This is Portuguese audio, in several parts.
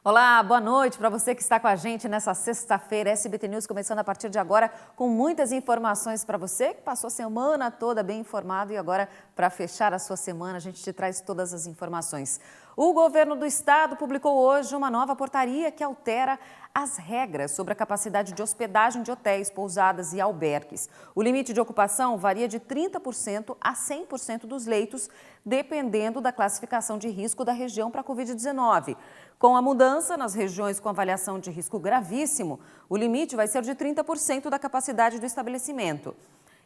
Olá, boa noite para você que está com a gente nessa sexta-feira. SBT News começando a partir de agora com muitas informações para você que passou a semana toda bem informado e agora para fechar a sua semana a gente te traz todas as informações. O governo do estado publicou hoje uma nova portaria que altera as regras sobre a capacidade de hospedagem de hotéis, pousadas e albergues. O limite de ocupação varia de 30% a 100% dos leitos, dependendo da classificação de risco da região para a Covid-19. Com a mudança nas regiões com avaliação de risco gravíssimo, o limite vai ser de 30% da capacidade do estabelecimento.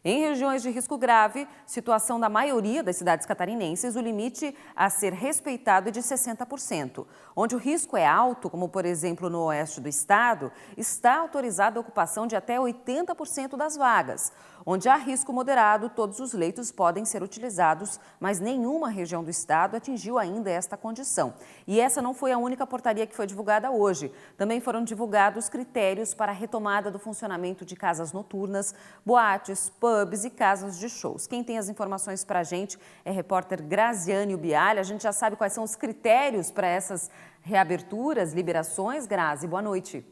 Em regiões de risco grave, situação da maioria das cidades catarinenses, o limite a ser respeitado é de 60%. Onde o risco é alto, como por exemplo no oeste do estado, está autorizada a ocupação de até 80% das vagas. Onde há risco moderado, todos os leitos podem ser utilizados, mas nenhuma região do estado atingiu ainda esta condição. E essa não foi a única portaria que foi divulgada hoje. Também foram divulgados critérios para a retomada do funcionamento de casas noturnas, boates, pubs e casas de shows. Quem tem as informações para a gente é a repórter Graziane Ubialha. A gente já sabe quais são os critérios para essas reaberturas, liberações. Grazi, boa noite.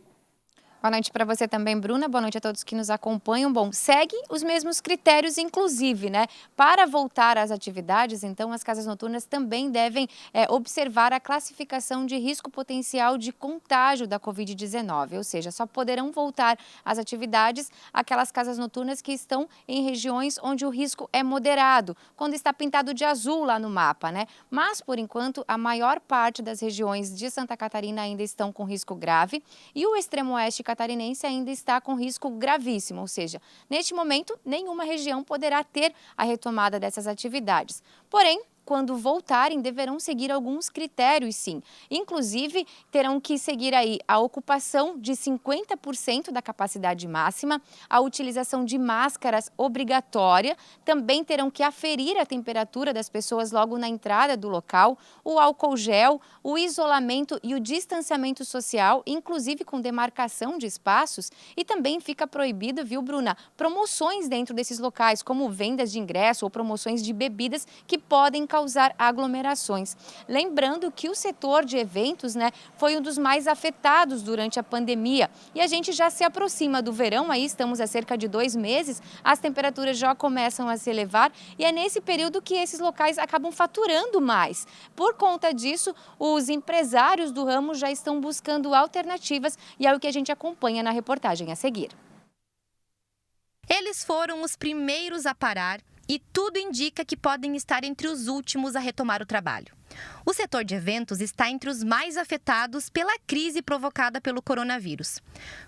Boa noite para você também, Bruna. Boa noite a todos que nos acompanham. Bom, segue os mesmos critérios, inclusive, né? Para voltar às atividades, então, as casas noturnas também devem observar a classificação de risco potencial de contágio da Covid-19, ou seja, só poderão voltar às atividades aquelas casas noturnas que estão em regiões onde o risco é moderado, quando está pintado de azul lá no mapa, né? Mas, por enquanto, a maior parte das regiões de Santa Catarina ainda estão com risco grave e o extremo oeste catarinense ainda está com risco gravíssimo, ou seja, neste momento, nenhuma região poderá ter a retomada dessas atividades. Porém, quando voltarem, deverão seguir alguns critérios, sim. Inclusive, terão que seguir aí a ocupação de 50% da capacidade máxima, a utilização de máscaras obrigatória, também terão que aferir a temperatura das pessoas logo na entrada do local, o álcool gel, o isolamento e o distanciamento social, inclusive com demarcação de espaços, e também fica proibido, viu, Bruna, promoções dentro desses locais, como vendas de ingresso ou promoções de bebidas que podem causar aglomerações. Lembrando que o setor de eventos, né, foi um dos mais afetados durante a pandemia e a gente já se aproxima do verão, aí estamos há cerca de 2 meses, as temperaturas já começam a se elevar e é nesse período que esses locais acabam faturando mais. Por conta disso, os empresários do ramo já estão buscando alternativas e é o que a gente acompanha na reportagem a seguir. Eles foram os primeiros a parar e tudo indica que podem estar entre os últimos a retomar o trabalho. O setor de eventos está entre os mais afetados pela crise provocada pelo coronavírus.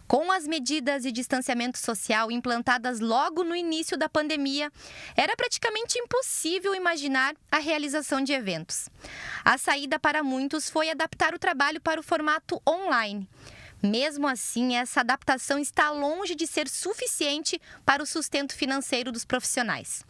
Com as medidas de distanciamento social implantadas logo no início da pandemia, era praticamente impossível imaginar a realização de eventos. A saída para muitos foi adaptar o trabalho para o formato online. Mesmo assim, essa adaptação está longe de ser suficiente para o sustento financeiro dos profissionais.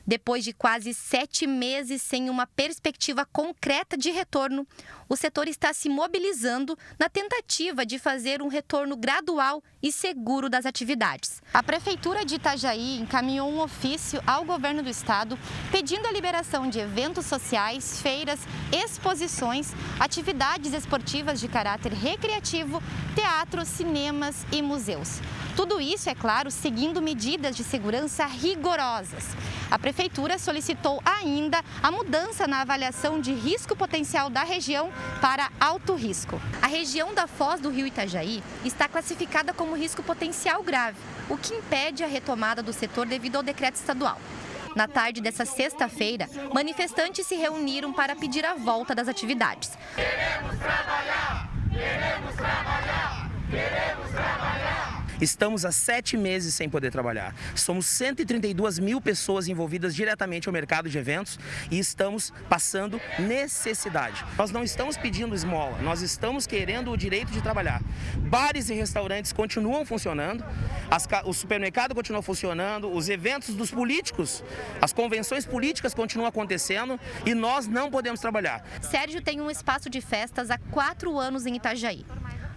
Depois de quase 7 meses sem uma perspectiva concreta de retorno, o setor está se mobilizando na tentativa de fazer um retorno gradual e seguro das atividades. A Prefeitura de Itajaí encaminhou um ofício ao governo do estado pedindo a liberação de eventos sociais, feiras, exposições, atividades esportivas de caráter recreativo, teatros, cinemas e museus. Tudo isso, é claro, seguindo medidas de segurança rigorosas. A Prefeitura solicitou ainda a mudança na avaliação de risco potencial da região para alto risco. A região da Foz do Rio Itajaí está classificada como risco potencial grave, o que impede a retomada do setor devido ao decreto estadual. Na tarde dessa sexta-feira, manifestantes se reuniram para pedir a volta das atividades. Queremos trabalhar! Queremos trabalhar! Queremos trabalhar! Estamos há 7 meses sem poder trabalhar. Somos 132 mil pessoas envolvidas diretamente ao mercado de eventos e estamos passando necessidade. Nós não estamos pedindo esmola, nós estamos querendo o direito de trabalhar. Bares e restaurantes continuam funcionando, o supermercado continua funcionando, os eventos dos políticos, as convenções políticas continuam acontecendo e nós não podemos trabalhar. Sérgio tem um espaço de festas há 4 anos em Itajaí.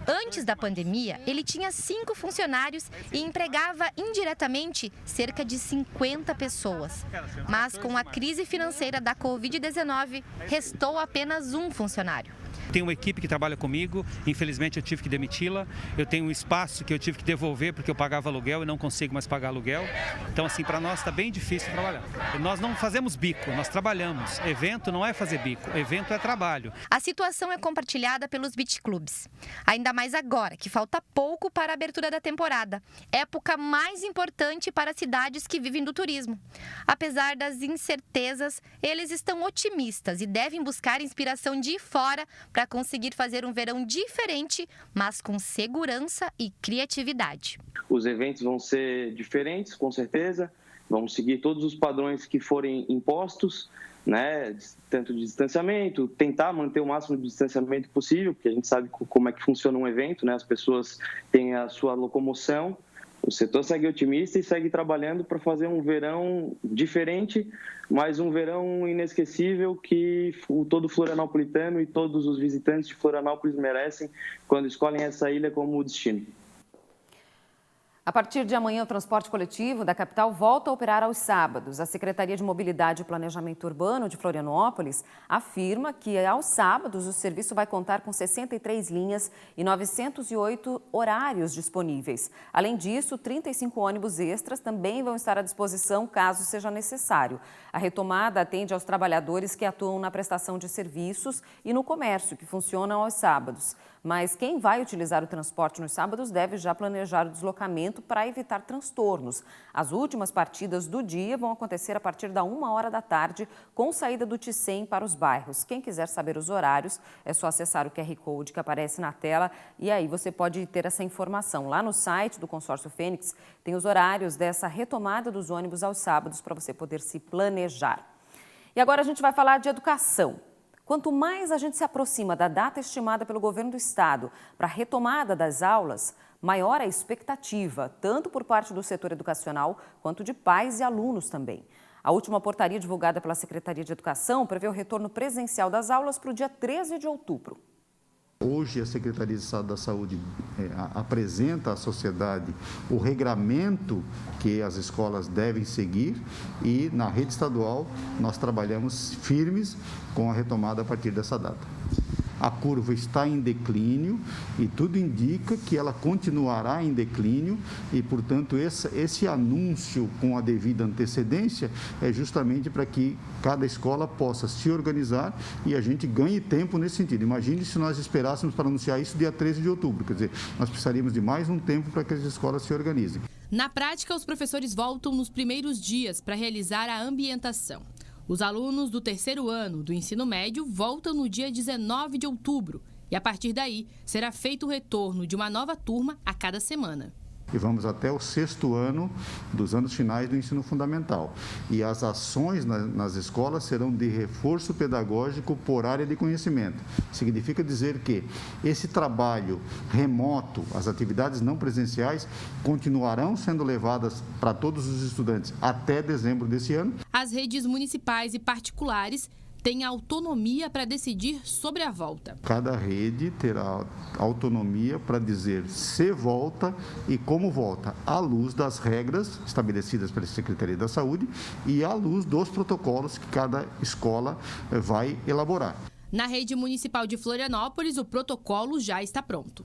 Antes da pandemia, ele tinha 5 funcionários e empregava indiretamente cerca de 50 pessoas. Mas com a crise financeira da Covid-19, restou apenas um funcionário. Tenho uma equipe que trabalha comigo, infelizmente eu tive que demiti-la. Eu tenho um espaço que eu tive que devolver porque eu pagava aluguel e não consigo mais pagar aluguel. Então, assim, para nós está bem difícil trabalhar. Nós não fazemos bico, nós trabalhamos. Evento não é fazer bico, evento é trabalho. A situação é compartilhada pelos beach clubs. Ainda mais agora, que falta pouco para a abertura da temporada. Época mais importante para cidades que vivem do turismo. Apesar das incertezas, eles estão otimistas e devem buscar inspiração de fora para conseguir fazer um verão diferente, mas com segurança e criatividade. Os eventos vão ser diferentes, com certeza. Vamos seguir todos os padrões que forem impostos, né? Tanto de distanciamento, tentar manter o máximo de distanciamento possível, porque a gente sabe como é que funciona um evento, né? As pessoas têm a sua locomoção. O setor segue otimista e segue trabalhando para fazer um verão diferente, mas um verão inesquecível que todo florianopolitano e todos os visitantes de Florianópolis merecem quando escolhem essa ilha como destino. A partir de amanhã, o transporte coletivo da capital volta a operar aos sábados. A Secretaria de Mobilidade e Planejamento Urbano de Florianópolis afirma que aos sábados o serviço vai contar com 63 linhas e 908 horários disponíveis. Além disso, 35 ônibus extras também vão estar à disposição caso seja necessário. A retomada atende aos trabalhadores que atuam na prestação de serviços e no comércio, que funcionam aos sábados. Mas quem vai utilizar o transporte nos sábados deve já planejar o deslocamento para evitar transtornos. As últimas partidas do dia vão acontecer a partir da 1h da tarde, com saída do Ticem para os bairros. Quem quiser saber os horários, é só acessar o QR Code que aparece na tela e aí você pode ter essa informação. Lá no site do Consórcio Fênix tem os horários dessa retomada dos ônibus aos sábados para você poder se planejar. E agora a gente vai falar de educação. Quanto mais a gente se aproxima da data estimada pelo governo do estado para a retomada das aulas, maior a expectativa, tanto por parte do setor educacional quanto de pais e alunos também. A última portaria divulgada pela Secretaria de Educação prevê o retorno presencial das aulas para o dia 13 de outubro. Hoje, a Secretaria de Estado da Saúde apresenta à sociedade o regramento que as escolas devem seguir e, na rede estadual, nós trabalhamos firmes com a retomada a partir dessa data. A curva está em declínio e tudo indica que ela continuará em declínio e, portanto, esse anúncio com a devida antecedência é justamente para que cada escola possa se organizar e a gente ganhe tempo nesse sentido. Imagine se nós esperássemos para anunciar isso dia 13 de outubro, quer dizer, nós precisaríamos de mais um tempo para que as escolas se organizem. Na prática, os professores voltam nos primeiros dias para realizar a ambientação. Os alunos do terceiro ano do ensino médio voltam no dia 19 de outubro e, a partir daí, será feito o retorno de uma nova turma a cada semana. E vamos até o 6º ano dos anos finais do ensino fundamental. E as ações nas escolas serão de reforço pedagógico por área de conhecimento. Significa dizer que esse trabalho remoto, as atividades não presenciais, continuarão sendo levadas para todos os estudantes até dezembro desse ano. As redes municipais e particulares têm autonomia para decidir sobre a volta. Cada rede terá autonomia para dizer se volta e como volta, à luz das regras estabelecidas pela Secretaria da Saúde e à luz dos protocolos que cada escola vai elaborar. Na rede municipal de Florianópolis, o protocolo já está pronto.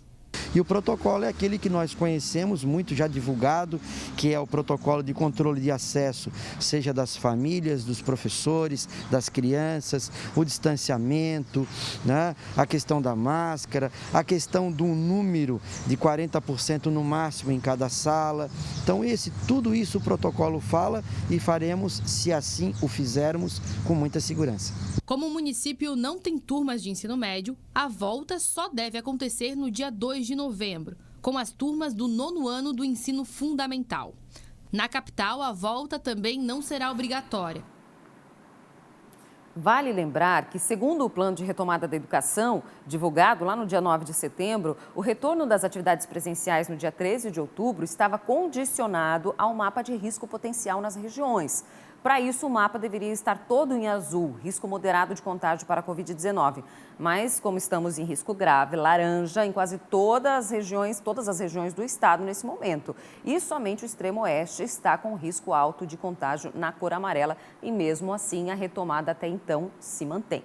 E o protocolo é aquele que nós conhecemos, muito já divulgado, que é o protocolo de controle de acesso, seja das famílias, dos professores, das crianças, o distanciamento, né? A questão da máscara, a questão do número de 40% no máximo em cada sala. Então, tudo isso o protocolo fala e faremos, se assim o fizermos, com muita segurança. Como o município não tem turmas de ensino médio, a volta só deve acontecer no dia 2 de novembro, com as turmas do 9º ano do ensino fundamental. Na capital, a volta também não será obrigatória. Vale lembrar que, segundo o plano de retomada da educação, divulgado lá no dia 9 de setembro, o retorno das atividades presenciais no dia 13 de outubro estava condicionado ao mapa de risco potencial nas regiões. Para isso, o mapa deveria estar todo em azul, risco moderado de contágio para a Covid-19. Mas, como estamos em risco grave, laranja, em quase todas as regiões do estado nesse momento. E somente o extremo oeste está com risco alto de contágio na cor amarela e, mesmo assim, a retomada até então se mantém.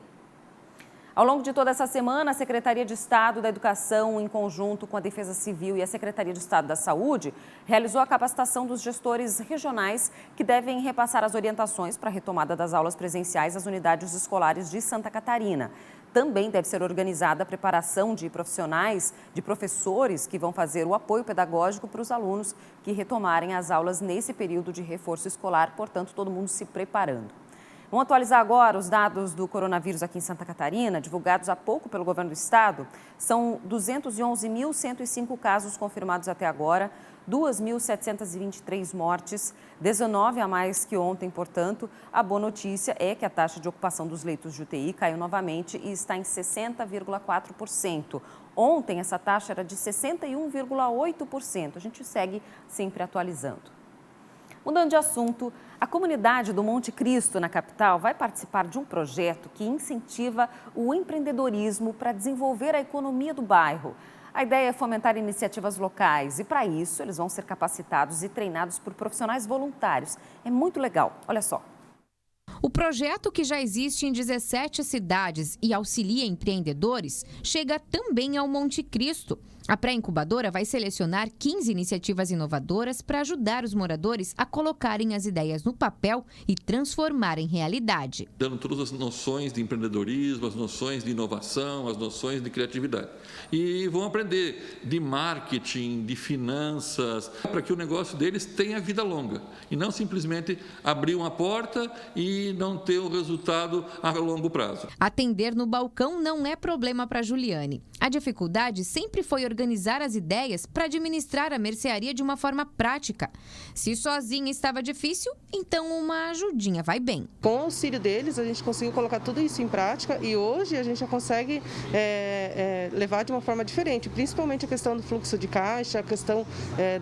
Ao longo de toda essa semana, a Secretaria de Estado da Educação, em conjunto com a Defesa Civil e a Secretaria de Estado da Saúde, realizou a capacitação dos gestores regionais que devem repassar as orientações para a retomada das aulas presenciais às unidades escolares de Santa Catarina. Também deve ser organizada a preparação de profissionais, de professores que vão fazer o apoio pedagógico para os alunos que retomarem as aulas nesse período de reforço escolar, portanto, todo mundo se preparando. Vamos atualizar agora os dados do coronavírus aqui em Santa Catarina, divulgados há pouco pelo governo do estado. São 211.105 casos confirmados até agora, 2.723 mortes, 19 a mais que ontem, portanto. A boa notícia é que a taxa de ocupação dos leitos de UTI caiu novamente e está em 60,4%. Ontem, essa taxa era de 61,8%. A gente segue sempre atualizando. Mudando de assunto, a comunidade do Monte Cristo, na capital, vai participar de um projeto que incentiva o empreendedorismo para desenvolver a economia do bairro. A ideia é fomentar iniciativas locais e, para isso, eles vão ser capacitados e treinados por profissionais voluntários. É muito legal. Olha só. O projeto, que já existe em 17 cidades e auxilia empreendedores, chega também ao Monte Cristo. A pré-incubadora vai selecionar 15 iniciativas inovadoras para ajudar os moradores a colocarem as ideias no papel e transformar em realidade. Dando todas as noções de empreendedorismo, as noções de inovação, as noções de criatividade. E vão aprender de marketing, de finanças, para que o negócio deles tenha vida longa. E não simplesmente abrir uma porta e não ter o resultado a longo prazo. Atender no balcão não é problema para Juliane. A dificuldade sempre foi organizar as ideias para administrar a mercearia de uma forma prática. Se sozinha estava difícil, então uma ajudinha vai bem. Com o auxílio deles, a gente conseguiu colocar tudo isso em prática e hoje a gente já consegue levar de uma forma diferente, principalmente a questão do fluxo de caixa, a questão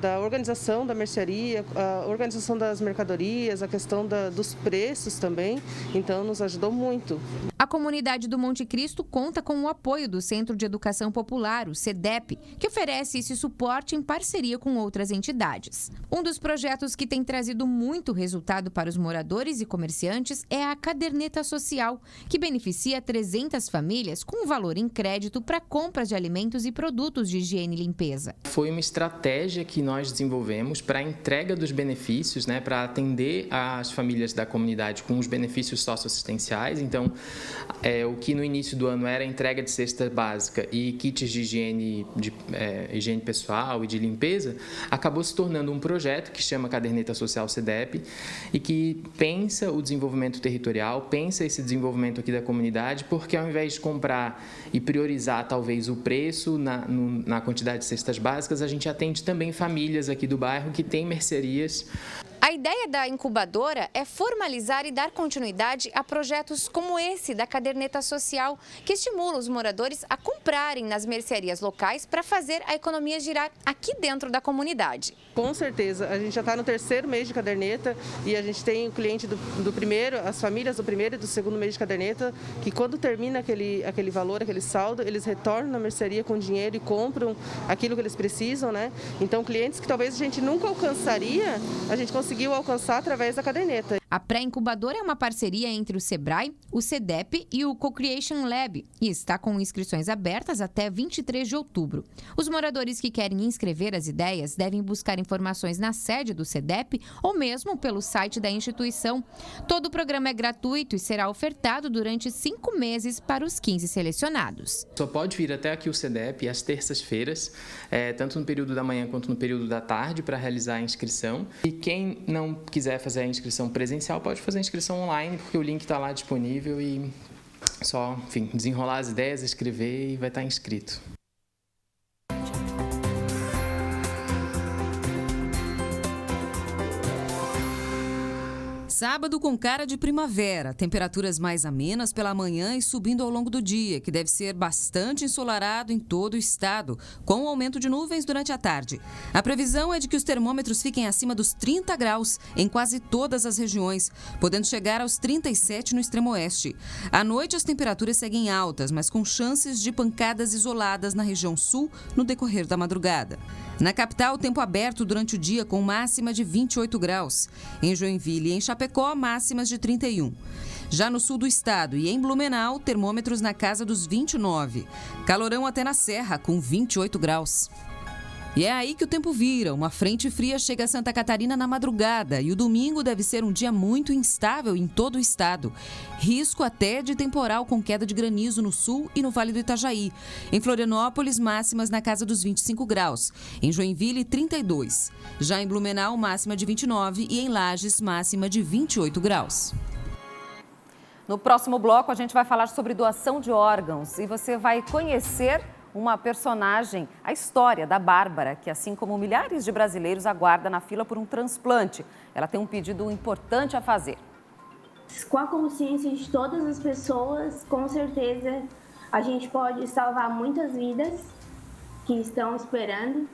da organização da mercearia, a organização das mercadorias, a questão dos preços também, então nos ajudou muito. A comunidade do Monte Cristo conta com o apoio do Centro de Educação Popular, o CEDEP, que oferece esse suporte em parceria com outras entidades. Um dos projetos que tem trazido muito resultado para os moradores e comerciantes é a Caderneta Social, que beneficia 300 famílias com um valor em crédito para compras de alimentos e produtos de higiene e limpeza. Foi uma estratégia que nós desenvolvemos para a entrega dos benefícios, para atender as famílias da comunidade com os benefícios socioassistenciais. Então, o que no início do ano era a entrega de cesta básica e kits de higiene pessoal e de limpeza, acabou se tornando um projeto que chama Caderneta Social CEDEP e que pensa o desenvolvimento territorial, pensa esse desenvolvimento aqui da comunidade, porque ao invés de comprar e priorizar talvez o preço na quantidade de cestas básicas, a gente atende também famílias aqui do bairro que têm mercearias. A ideia da incubadora é formalizar e dar continuidade a projetos como esse da Caderneta Social, que estimula os moradores a comprarem nas mercearias locais para fazer a economia girar aqui dentro da comunidade. Com certeza, a gente já está no 3º mês de caderneta e a gente tem o cliente do primeiro, as famílias do primeiro e do segundo mês de caderneta, que quando termina aquele valor, aquele saldo, eles retornam na mercearia com dinheiro e compram aquilo que eles precisam, Então, clientes que talvez a gente nunca alcançaria, a gente conseguiu alcançar através da caderneta. A pré-incubadora é uma parceria entre o Sebrae, o CEDEP e o Co-Creation Lab e está com inscrições abertas até 23 de outubro. Os moradores que querem inscrever as ideias devem buscar informações na sede do CEDEP ou mesmo pelo site da instituição. Todo o programa é gratuito e será ofertado durante 5 meses para os 15 selecionados. Só pode vir até aqui o CEDEP às terças-feiras, tanto no período da manhã quanto no período da tarde, para realizar a inscrição. E quem não quiser fazer a inscrição presencial pode fazer a inscrição online, porque o link está lá disponível e só, desenrolar as ideias, escrever e vai estar inscrito. Sábado com cara de primavera, temperaturas mais amenas pela manhã e subindo ao longo do dia, que deve ser bastante ensolarado em todo o estado, com um aumento de nuvens durante a tarde. A previsão é de que os termômetros fiquem acima dos 30 graus em quase todas as regiões, podendo chegar aos 37 no extremo oeste. À noite as temperaturas seguem altas, mas com chances de pancadas isoladas na região sul no decorrer da madrugada. Na capital, tempo aberto durante o dia com máxima de 28 graus. Em Joinville e em Chapecó, máximas de 31. Já no sul do estado e em Blumenau, termômetros na casa dos 29. Calorão até na Serra, com 28 graus. E é aí que o tempo vira. Uma frente fria chega a Santa Catarina na madrugada e o domingo deve ser um dia muito instável em todo o estado. Risco até de temporal com queda de granizo no sul e no Vale do Itajaí. Em Florianópolis, máximas na casa dos 25 graus. Em Joinville, 32. Já em Blumenau, máxima de 29 e em Lages, máxima de 28 graus. No próximo bloco, a gente vai falar sobre doação de órgãos e você vai conhecer uma personagem, a história da Bárbara, que assim como milhares de brasileiros aguarda na fila por um transplante. Ela tem um pedido importante a fazer. Com a consciência de todas as pessoas, com certeza a gente pode salvar muitas vidas que estão esperando.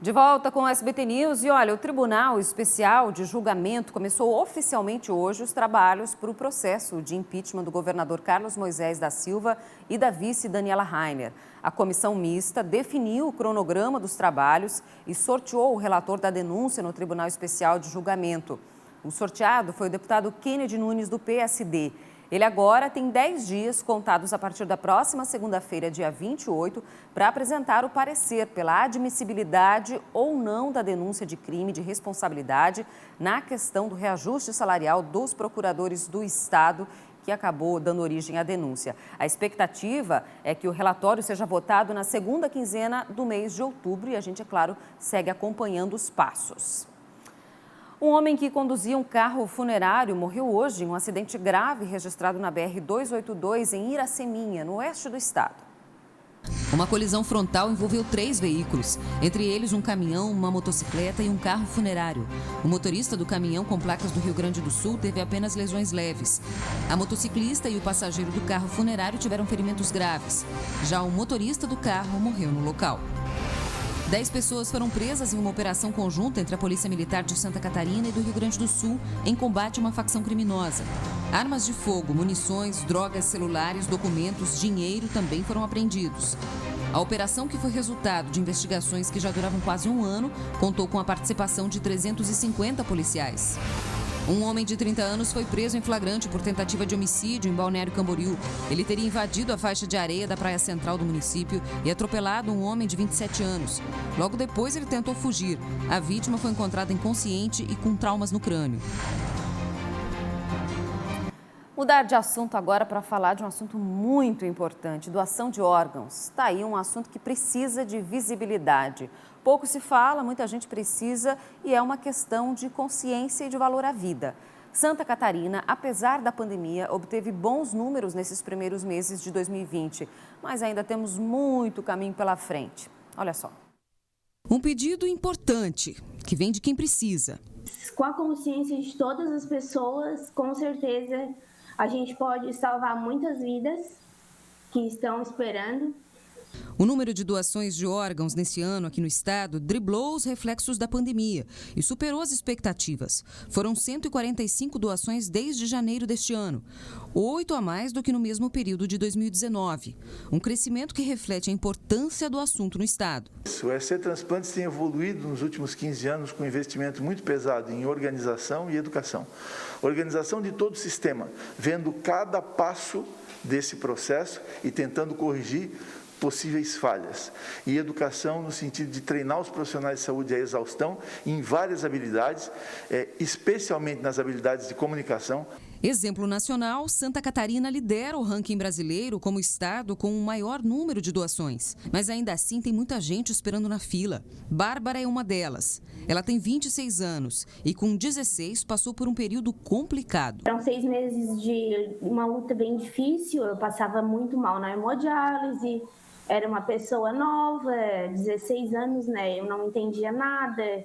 De volta com o SBT News e olha, o Tribunal Especial de Julgamento começou oficialmente hoje os trabalhos para o processo de impeachment do governador Carlos Moisés da Silva e da vice Daniela Rainer. A comissão mista definiu o cronograma dos trabalhos e sorteou o relator da denúncia no Tribunal Especial de Julgamento. O sorteado foi o deputado Kennedy Nunes do PSD. Ele agora tem 10 dias contados a partir da próxima segunda-feira, dia 28, para apresentar o parecer pela admissibilidade ou não da denúncia de crime de responsabilidade na questão do reajuste salarial dos procuradores do Estado, que acabou dando origem à denúncia. A expectativa é que o relatório seja votado na segunda quinzena do mês de outubro e a gente, é claro, segue acompanhando os passos. Um homem que conduzia um carro funerário morreu hoje em um acidente grave registrado na BR-282 em Iraceminha, no oeste do estado. Uma colisão frontal envolveu 3 veículos, entre eles um caminhão, uma motocicleta e um carro funerário. O motorista do caminhão com placas do Rio Grande do Sul teve apenas lesões leves. A motociclista e o passageiro do carro funerário tiveram ferimentos graves. Já o motorista do carro morreu no local. 10 pessoas foram presas em uma operação conjunta entre a Polícia Militar de Santa Catarina e do Rio Grande do Sul em combate a uma facção criminosa. Armas de fogo, munições, drogas, celulares, documentos, dinheiro também foram apreendidos. A operação, que foi resultado de investigações que já duravam quase um ano, contou com a participação de 350 policiais. Um homem de 30 anos foi preso em flagrante por tentativa de homicídio em Balneário Camboriú. Ele teria invadido a faixa de areia da praia central do município e atropelado um homem de 27 anos. Logo depois, ele tentou fugir. A vítima foi encontrada inconsciente e com traumas no crânio. Mudar de assunto agora para falar de um assunto muito importante, doação de órgãos. Está aí um assunto que precisa de visibilidade. Pouco se fala, muita gente precisa e é uma questão de consciência e de valor à vida. Santa Catarina, apesar da pandemia, obteve bons números nesses primeiros meses de 2020, mas ainda temos muito caminho pela frente. Olha só. Um pedido importante, que vem de quem precisa. Com a consciência de todas as pessoas, com certeza a gente pode salvar muitas vidas que estão esperando. O número de doações de órgãos nesse ano aqui no estado driblou os reflexos da pandemia e superou as expectativas. Foram 145 doações desde janeiro deste ano, 8 a mais do que no mesmo período de 2019. Um crescimento que reflete a importância do assunto no estado. O EC Transplantes tem evoluído nos últimos 15 anos com um investimento muito pesado em organização e educação. Organização de todo o sistema, vendo cada passo desse processo e tentando corrigir possíveis falhas. E educação no sentido de treinar os profissionais de saúde à exaustão em várias habilidades, especialmente nas habilidades de comunicação. Exemplo nacional, Santa Catarina lidera o ranking brasileiro como estado com o maior número de doações. Mas ainda assim tem muita gente esperando na fila. Bárbara é uma delas. Ela tem 26 anos e com 16 passou por um período complicado. Eram 6 meses de uma luta bem difícil, eu passava muito mal na hemodiálise. Era uma pessoa nova, 16 anos, né? Eu não entendia nada.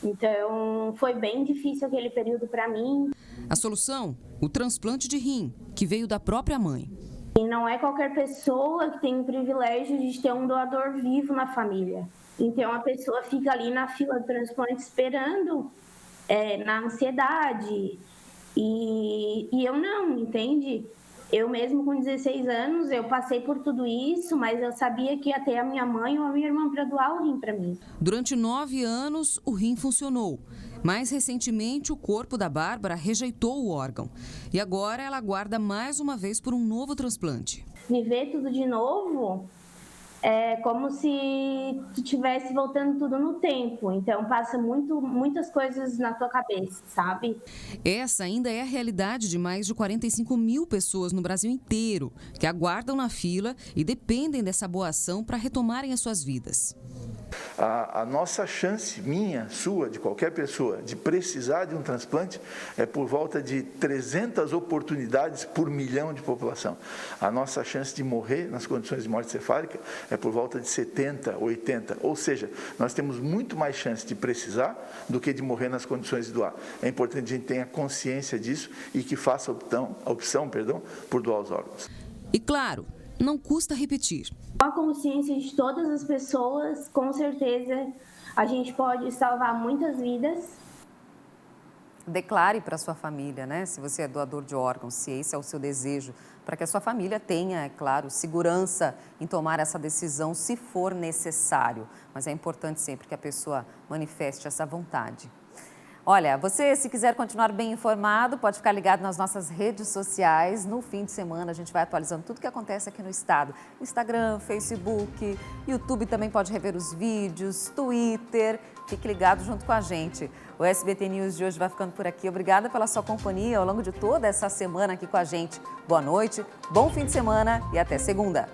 Então, foi bem difícil aquele período para mim. A solução? O transplante de rim, que veio da própria mãe. E não é qualquer pessoa que tem o privilégio de ter um doador vivo na família. Então, a pessoa fica ali na fila do transplante esperando, na ansiedade. E eu não, entende? Eu mesmo com 16 anos, eu passei por tudo isso, mas eu sabia que ia ter a minha mãe ou a minha irmã para doar o rim para mim. Durante 9 anos, o rim funcionou. Mais recentemente, o corpo da Bárbara rejeitou o órgão. E agora ela aguarda mais uma vez por um novo transplante. Viver tudo de novo é como se estivesse voltando tudo no tempo. Então, passa muitas coisas na tua cabeça, sabe? Essa ainda é a realidade de mais de 45 mil pessoas no Brasil inteiro, que aguardam na fila e dependem dessa boa ação para retomarem as suas vidas. A nossa chance, minha, sua, de qualquer pessoa, de precisar de um transplante é por volta de 300 oportunidades por milhão de população. A nossa chance de morrer nas condições de morte cefálica é por volta de 70, 80. Ou seja, nós temos muito mais chance de precisar do que de morrer nas condições de doar. É importante que a gente tenha consciência disso e que faça a opção por doar os órgãos. E claro, não custa repetir. Com a consciência de todas as pessoas, com certeza a gente pode salvar muitas vidas. Declare para a sua família, né? Se você é doador de órgãos, se esse é o seu desejo, para que a sua família tenha, é claro, segurança em tomar essa decisão se for necessário. Mas é importante sempre que a pessoa manifeste essa vontade. Olha, você, se quiser continuar bem informado, pode ficar ligado nas nossas redes sociais. No fim de semana, a gente vai atualizando tudo que acontece aqui no estado. Instagram, Facebook, YouTube também pode rever os vídeos, Twitter. Fique ligado junto com a gente. O SBT News de hoje vai ficando por aqui. Obrigada pela sua companhia ao longo de toda essa semana aqui com a gente. Boa noite, bom fim de semana e até segunda.